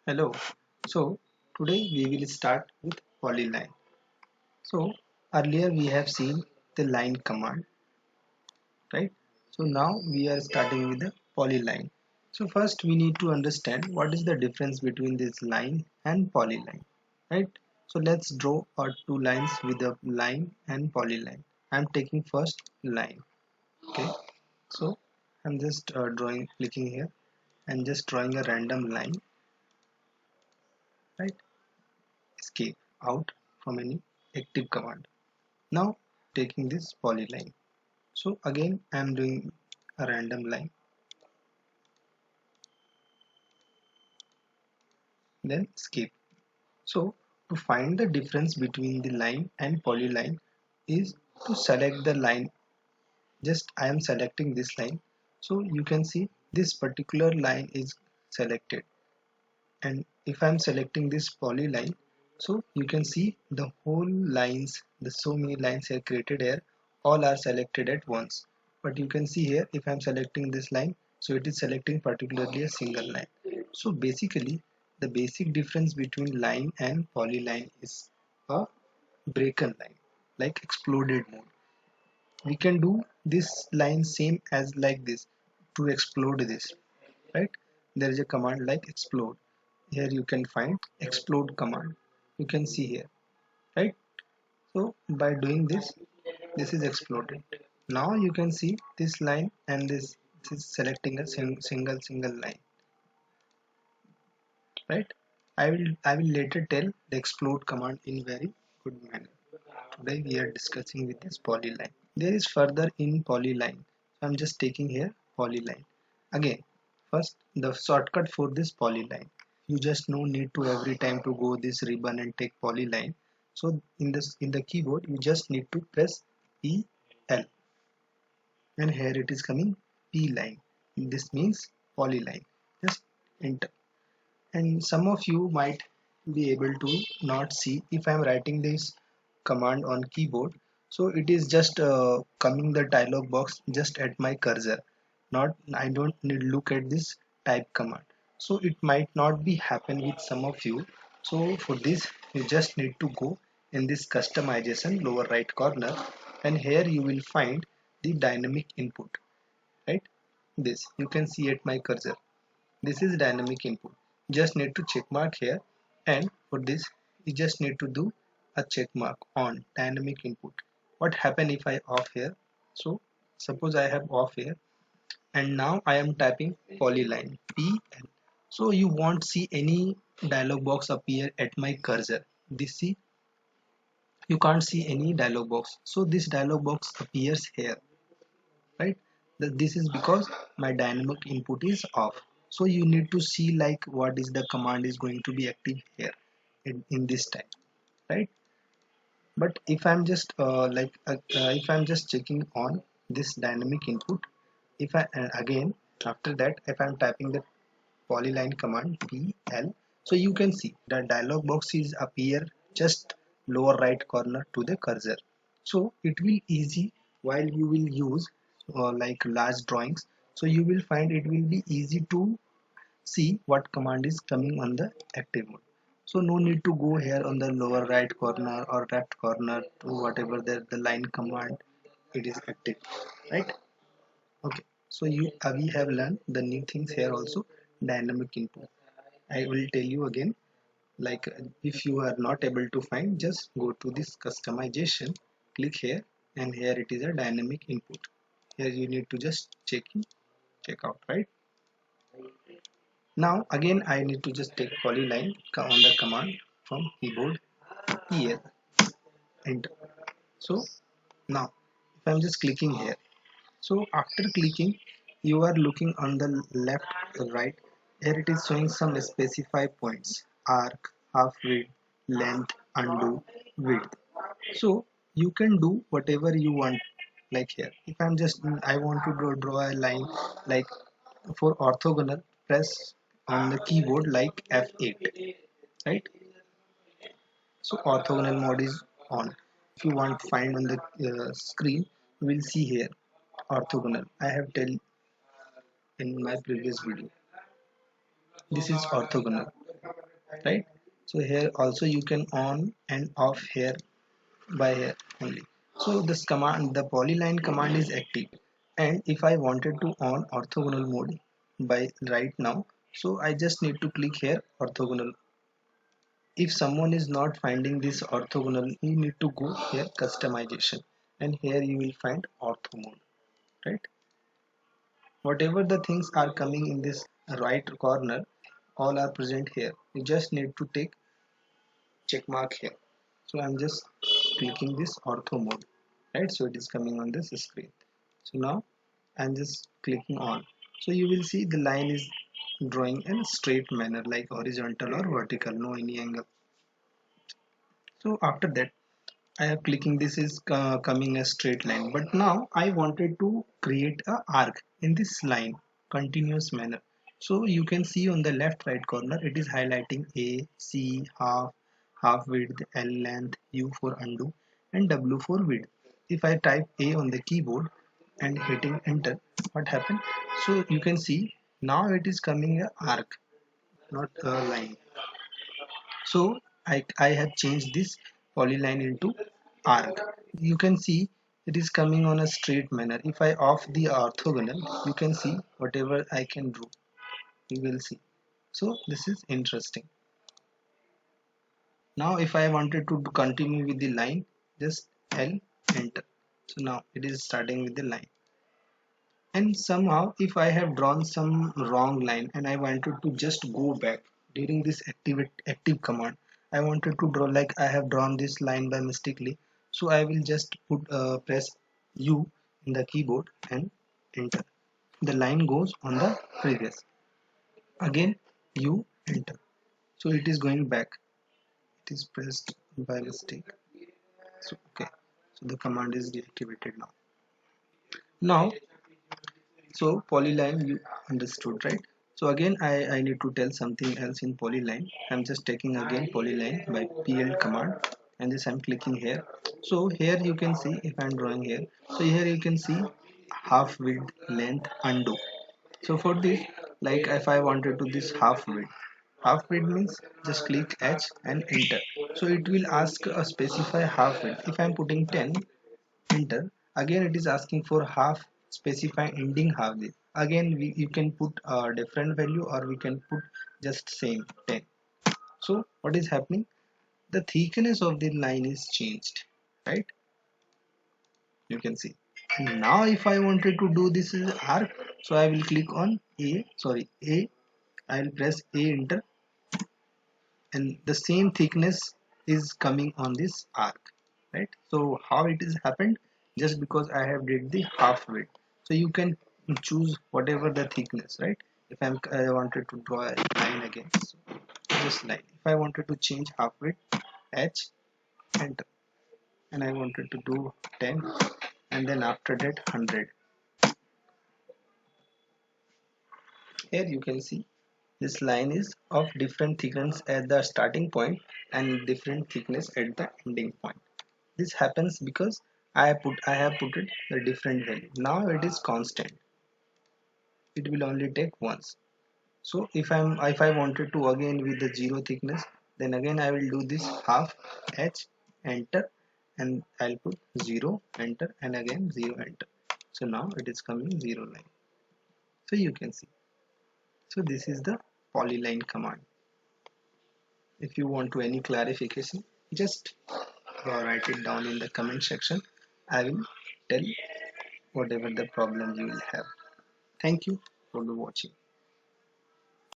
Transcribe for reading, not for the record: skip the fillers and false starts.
Hello. So today we will start with Polyline. So earlier we have seen the line command, right? So now we are starting with the Polyline. So first we need to understand what is the difference between this line and polyline, right? So let's draw our two lines with a line and polyline. I'm taking first line. Okay. So I'm just clicking here and just drawing a random line, right? Escape out from any active command. Now taking this polyline. So again I am doing a random line, then escape. So to find the difference between the line and polyline is to select the line. Just I am selecting this line. So you can see this particular line is selected, and if I am selecting this polyline, so you can see the whole lines, the so many lines are created here, all are selected at once. But you can see here, if I am selecting this line, so it is selecting particularly a single line. So basically the basic difference between line and polyline is a broken line, like exploded mode. We can do this line same as like this to explode this, right? There is a command like explode. Here you can find explode command, you can see here, right? So by doing this, this is exploded. Now you can see this line, and this is selecting a single line, right? I will later tell the explode command in very good manner. Today we are discussing with this polyline. There is further in polyline. So I'm just taking here polyline. Again, first the shortcut for this polyline. You just no need to every time to go this ribbon and take polyline. So in the keyboard you just need to press P L, and here it is coming P line. This means polyline. Just enter. And some of you might be able to not see if I'm writing this command on keyboard, so it is just coming the dialog box just at my cursor, not I don't need look at this type command. So it might not be happen with some of you. So for this you just need to go in this customization lower right corner, and here you will find the dynamic input, right? This you can see at my cursor, this is dynamic input. Just need to check mark here, and for this you just need to do a check mark on dynamic input. What happen if I off here? So suppose I have off here, and now I am typing polyline PL. So you won't see any dialog box appear at my cursor. This see, you can't see any dialog box. So this dialog box appears here, right? This is because my dynamic input is off. So you need to see like what is the command is going to be active here in this time, right? But if I'm just if I'm just checking on this dynamic input, if I and again after that if I'm typing the polyline command PL, so you can see the dialog box is appear just lower right corner to the cursor. So it will easy while you will use like large drawings, so you will find it will be easy to see what command is coming on the active mode. So no need to go here on the lower right corner or left corner to whatever the line command it is active, right? Okay, so we have learned the new things here also. Dynamic input, I will tell you again, like if you are not able to find, just go to this customization, click here, and here it is a dynamic input. Here you need to just check out, right? Now again I need to just take polyline on the command from keyboard PL, enter. So now if I'm just clicking here, so after clicking you are looking on the left right, here it is showing some specify points: arc, half width, length, undo, width. So you can do whatever you want. Like here if I'm just I want to draw a line, like for orthogonal, press on the keyboard like F8, right? So orthogonal mode is on. If you want to find on the screen, you will see here orthogonal. I have tell in my previous video, this is orthogonal. right? So here also you can on and off here by here only. So this command, the polyline command is active, and if I wanted to on orthogonal mode by right now, so I just need to click here orthogonal. If someone is not finding this orthogonal, you need to go here customization, and here you will find ortho mode, right? Whatever the things are coming in this right corner, all are present here. You just need to take check mark here. So I'm just clicking this ortho mode, right? So it is coming on this screen. So now I'm just clicking on, so you will see the line is drawing in a straight manner, like horizontal or vertical, no any angle. So after that I am clicking, this is coming a straight line, but now I wanted to create a arc in this line continuous manner. So you can see on the left right corner it is highlighting A, C, half width, L length, U for undo, and W for width. If I type A on the keyboard and hitting enter, what happened? So you can see now it is coming a arc, not a line. So I have changed this polyline into arc. You can see it is coming on a straight manner. If I off the orthogonal, you can see whatever I can do, you will see. So this is interesting. Now if I wanted to continue with the line, just L enter. So now it is starting with the line. And somehow if I have drawn some wrong line and I wanted to just go back during this active command, I wanted to draw, like I have drawn this line by mistakenly, so I will just put press U in the keyboard and enter. The line goes on the previous, again U enter, so it is going back. It is pressed by mistake. So okay, so the command is deactivated now. Now so polyline you understood, right? So again I need to tell something else in polyline. I'm just taking again polyline by PL command, and this I'm clicking here. So here you can see if I'm drawing here, so here you can see half width, length, undo. So for this, like if I wanted to this half width means just click H and enter. So it will ask a specify half width. If I'm putting 10, enter, again it is asking for half, specify ending half this. Again you can put a different value or we can put just same 10. So what is happening, the thickness of the line is changed, right? You can see. And now if I wanted to do this is arc, so I will click on A, I will press A enter, and the same thickness is coming on this arc, right? So how it is happened, just because I have did the half width. So you can choose whatever the thickness, right? If I wanted to draw a line again, so this line, if I wanted to change half width, H enter, and I wanted to do 10, and then after that 100. Here you can see this line is of different thickness at the starting point and different thickness at the ending point. This happens because I have put it a different value. Now it is constant. It will only take once. So if I wanted to again with the zero thickness, then again I will do this half H enter, and I'll put 0 enter, and again 0 enter. So now it is coming 0 line. So you can see. So this is the polyline command. If you want to any clarification, just write it down in the comment section. I will tell whatever the problem you will have. Thank you for the watching.